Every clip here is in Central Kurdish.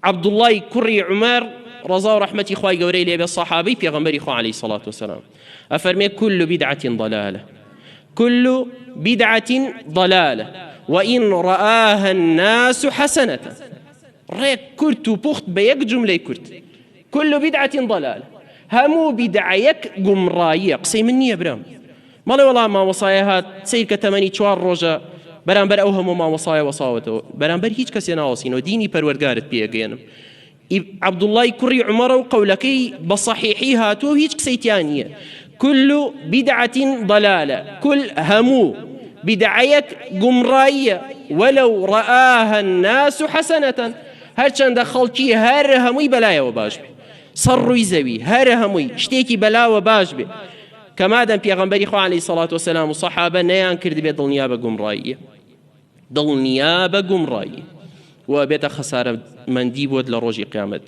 عەبدوڵڵای کوڕی عومەر ڕەزا و ڕەحمەتی خوای گەورەی لێبێ سەحابەی پێغەمبەری خوا عەلەیهی سەڵات وسەلام ئەفەرمێ كل بدعة ضلالة كل بدعة ضلالة وإن رآها الناس حسنة ڕێک کورت و پوخت بە یەک جوملەی کورت كل بدعة ضلالة هەموو بیدعەیەک گومڕاییە قسەی من نییە برام مەڵێ وەڵام مامۆسایە هات سیر کە تەمەنی 4 ڕۆژە بەرامبەر ئەو هەموو مامۆسایە وەساوەتەوە بەرامبەر هیچ کەسێ ناوەسینەوە دینی پەروەردگارت پێگەێنم عەبدوڵڵای کوڕی عومەرە و قەولەکەی بە صەحیحی هاتووە هیچ قسەی تیان نییە كل بدعة ضلالة كل همو بدعيك قمراية ولو رآها الناس حسنة هرچند خلقي هر هموي بلايا وباش بي صروي زوي هر هموي اشتيكي بلا وباش بي كما دام پیغمبري خو عليه الصلاة والسلام وصحابة نيان كرد بي دل نيابة قمراية دل نيابة قمراية وبيت خسارة منديب ود لروجي قيامت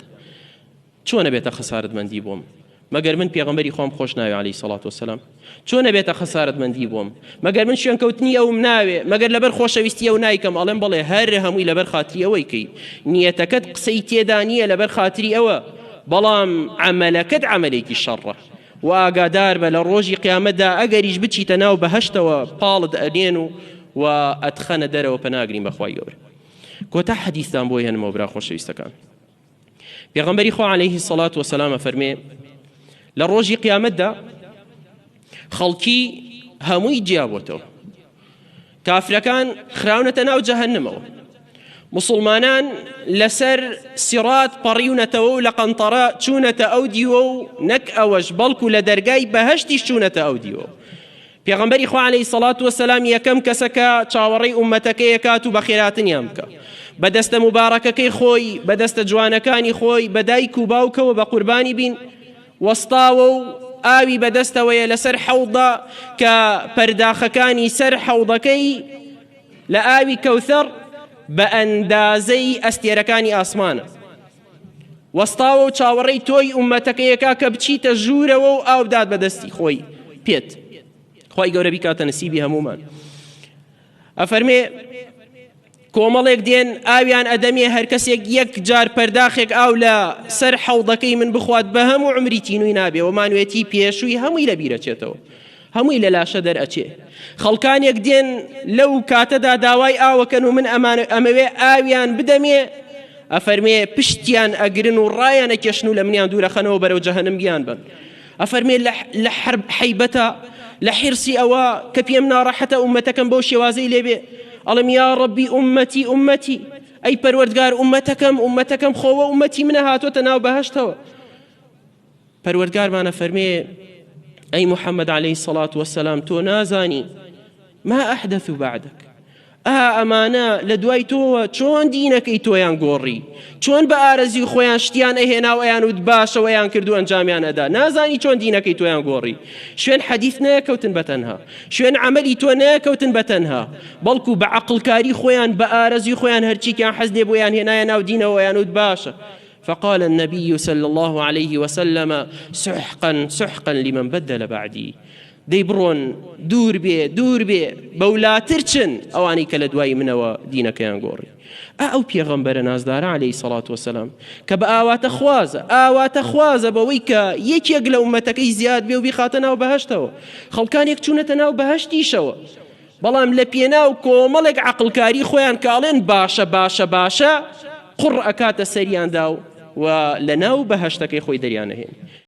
شو أنا بيت خسارة منديبهم مەگەر من پێغەمبەری خۆم خۆش ناوێ عەلەیهی سەڵات وسەلام چۆن نەبێتە خەسارەتمەندی بۆم مەگەر من شوێن کەوتنی ئەوم ناوێ مەگەر لەبەر خۆشەویستی ئەو نایکەم ئەڵێم بڵێ هەر هەمووی لەبەر خاتری ئەوەی کەی نیەتەکەت قسەی تێدا نییە لەبەر خاتری ئەوە بەڵام عەمەلەکەت عەمەلێکی شەڕە و ئاگادار بە لە ڕۆژی قیامەتدا ئەگەریش بچیتە ناو بەهەشتەوە پاڵت ئەنێن و ئەتخەنە دەرەوە پەناگرین بەخوای گەورە کۆتا حەدیثتان بۆ هێنمەوە برا خۆشەویستەکان پێغەمبەری خوا عەلەیهی سەڵات وسەلام ئەفەرمێ لە ڕۆژی قیامەتدا خەڵکی هەمووی جیابۆتەوە کافرەکان خراونەتە ناو جەهەنەمەوە مسلمانان لەسەر سیڕات پەڕیونەتەوە و لە قەنتەرە چوونەتە ئەو دیوە و نەک ئەوەش بەڵکو لە دەرگای بەهەشتیش چوونەتە ئەو دیوە پێغەمبەری خوا عەلەیهی سەڵات وسەلام یەکەم کەسەکە چاوەڕێی ئوممەتەکەی ئەکات و بە خێراتنیان بکە بەدەستە موبارەکەکەی خۆی بەدەستە جوانەکانی خۆی بە دایک و باوکەوە بە قوربانی بین وەستاوە و ئاوی بەدەستەوەیە لەسەر حەوضە کە پەرداخەکانی سەر حەوضەکەی لە ئاوی کەوثەر بە ئەندازەی ئەستێرەکانی ئاسمانە وەستاوە و چاوەڕێی تۆی ئوممەتەکەیەکا کە بچیتە ژوورەوە و ئاو بدات بەدەستی خۆی پێت خوای گەورە بیکاتە نسیبی هەموومان ئەفەرمێ کۆمەڵێک دێن ئاویان ئەدەمێ هەر کەسێک یەک جار پەرداخێک ئاو لە سەر حەوضەکەی من بخوات بە هەموو عمری تینووی نابێ و مانوێتی پێشووی هەمووی لە بیرەچێتەوە هەمووی لە لاشە دەرئەچێ خەڵکانێک دێن لەو کاتەدا داوای ئاوەکەن و من ئەمەوێ ئاویان بدەمێ ئەفەرمێ پشتیان ئەگرن و ڕایان ئەکێشن و لە منیان دوورەخەنەوە بەرەو جەهەنەم بیان بن ئەفەرمێ لە حەیبەتە لە حرسی ئەوە کە پێم ناڕەحەتە ئوممەتەکەم بەو شێوازەی لێبێ ئەڵێم یا ڕەبی ئوممەتی ئوممەتی ئەی پەروەردگار ئوممەتەکەم خۆوە ئوممەتی منە هاتوۆتە ناو بەهەشتەوە پەروەردگارمانە فەرمێ ئەی محەممەد عەلەیهی سەڵات وەسەلام تۆ نازانی ما ئەحدەث بعدك ئەمانە لە دوای تۆوە چۆن دینەکەی تۆیان گۆڕی چۆن بە ئارەزی خۆیان شتیان ئەهێنا و ئەیان وت باشەوەیان کرد و ئەنجامیان ئەدا نازانی چۆن دینەکەی تۆیان گۆڕی شوێن حەدیث نەیەکەوتن بەتەنها شوێن عەمەلی تۆ نەیەکەوتن بەتەنها بەڵکو بە عەقڵکاری خۆیان بە ئارەزی خۆیان هەرچیکیان حەز لێ بۆیان هێنایە ناو دینەوە ئەیان وت باشە فقال النبي صلى الله عليه وسلم سحقا سحقا لمن بدل بعدي دەی بڕۆن دوور بێ بەولاتر چن ئەوانەی کە لە دوای منەوە دینەکەیان گۆڕی ئەو پێغەمبەرە نازدارە عەلەیهی سەڵات وسەلام کە بە ئاواتە خوازە بەوەی کە یەکێک لە ئوممەتەکەی زیاد بێ و بیخاتە ناو بەهەشتەوە خەڵکانێک چوونەتە ناو بەهەشتیشەوە بەڵام لە پێناو کۆمەڵێک عەقڵکاری خۆیان کاڵێن باشە قوڕ ئەکاتە سەریاندا و لە ناو بەهەشتەکەی خۆی دەریانەهێن